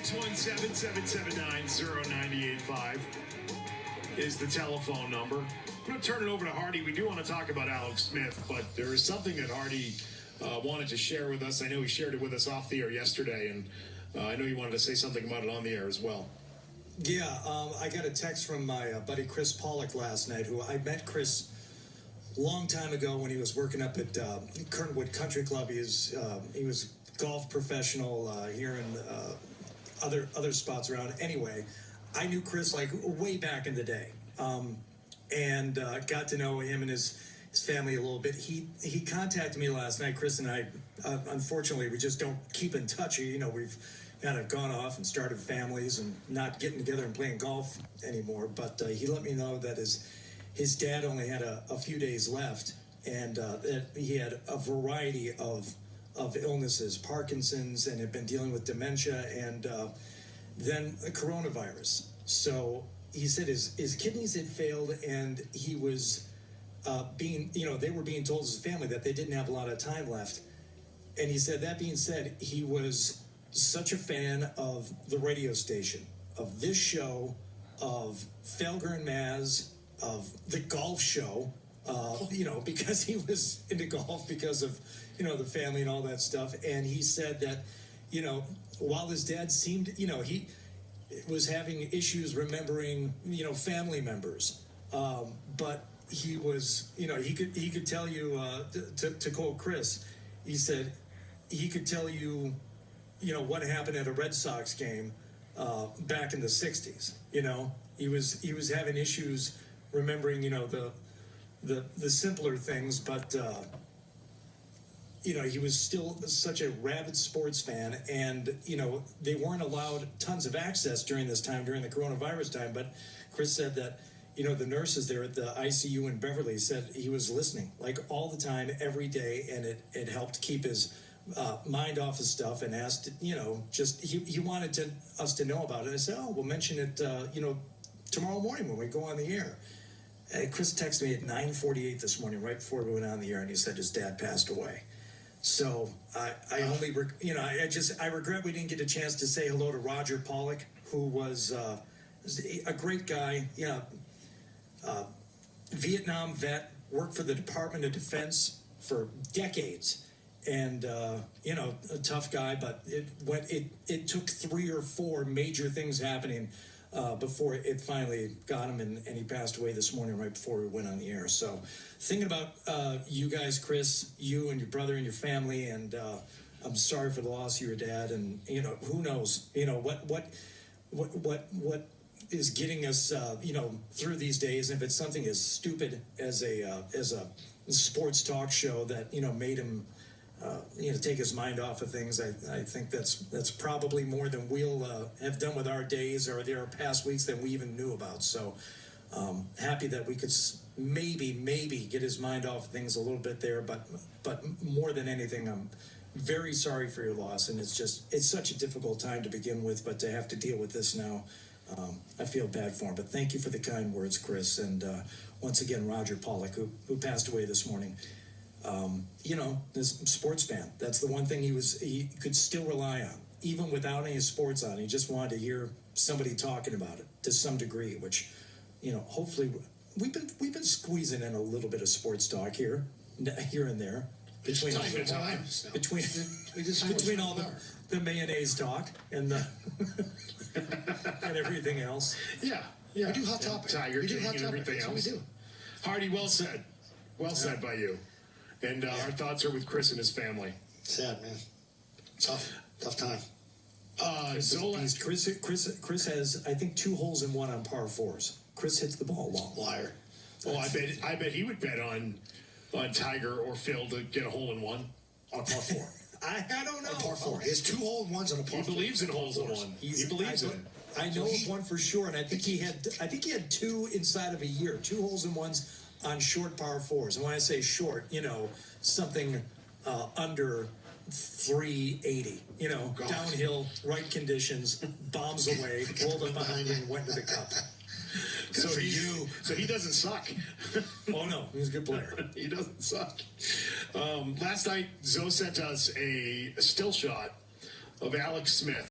617-779-0985 is the telephone number. I'm going to turn it over to Hardy. We do want to talk about Alex Smith, but there is something that Hardy wanted to share with us. I know he shared it with us off the air yesterday, and I know you wanted to say something about it on the air as well. Yeah, I got a text from my buddy Chris Pollock last night, who I met Chris a long time ago when he was working up at Kernwood Country Club. He was golf professional here in other spots around. Anyway, I knew Chris like way back in the day, and got to know him and his family a little bit. He contacted me last night. Chris and I, unfortunately, we just don't keep in touch. You know, we've kind of gone off and started families and not getting together and playing golf anymore. But he let me know that his dad only had a few days left, and that he had a variety of illnesses, Parkinson's, and had been dealing with dementia, and then the coronavirus. So he said his kidneys had failed, and he was they were being told as a family that they didn't have a lot of time left. And he said, that being said, he was such a fan of the radio station, of this show, of Felger and Maz, of the golf show, because he was into golf because of, the family and all that stuff. And he said that, while his dad seemed, he was having issues remembering, family members, but he was, he could tell you, to quote Chris, he said he could tell you, what happened at a Red Sox game back in the 60s. He was having issues remembering, the simpler things, but he was still such a rabid sports fan, and they weren't allowed tons of access during this time, during the coronavirus time. But Chris said that the nurses there at the ICU in Beverly said he was listening like all the time, every day, and it helped keep his mind off his stuff, and asked, just he wanted us to know about it. I said, oh, we'll mention it, tomorrow morning when we go on the air. Chris texted me at 9:48 this morning, right before we went on the air, and he said his dad passed away. So I regret we didn't get a chance to say hello to Roger Pollock, who was a great guy. Vietnam vet, worked for the Department of Defense for decades. And a tough guy, but it took 3 or 4 major things happening before it finally got him, and he passed away this morning right before we went on the air. So thinking about you guys, Chris, you and your brother and your family, and I'm sorry for the loss of your dad. And who knows, what is getting us through these days. And if it's something as stupid as a sports talk show that made him take his mind off of things, I think that's probably more than we'll have done with our days or their past weeks than we even knew about. So happy that we could maybe get his mind off of things a little bit there, but more than anything, I'm very sorry for your loss, and it's such a difficult time to begin with, but to have to deal with this now, I feel bad for him. But thank you for the kind words, Chris, and once again, Roger Pollock, who passed away this morning. This sports fan, that's the one thing he could still rely on, even without any sports on. He just wanted to hear somebody talking about it to some degree, which, hopefully we've been squeezing in a little bit of sports talk here and there between all the mayonnaise talk and the and everything else. Yeah. We do hot topics. Tiger we do King hot and topics. everything else. We do. Hardy, well said by you. And our thoughts are with Chris and his family. Sad, man. Tough time. Zola. Chris has, I think, 2 holes in 1 on par 4s. Chris hits the ball long. Liar. Oh, I bet he would bet on Tiger or Phil to get a hole in 1 On par 4. I don't know. On par 4. He has 2 hole in 1s on a par 4. He believes in holes in 1. He believes in it. I know of one for sure, and I think he had 2 inside of a year. 2 holes in 1s on short par 4s. And when I say short, something under 380. Downhill, right conditions, bombs away, rolled up behind him, and went to the cup. So he doesn't suck. Oh no, he's a good player. He doesn't suck. Last night, Zoe sent us a still shot of Alex Smith.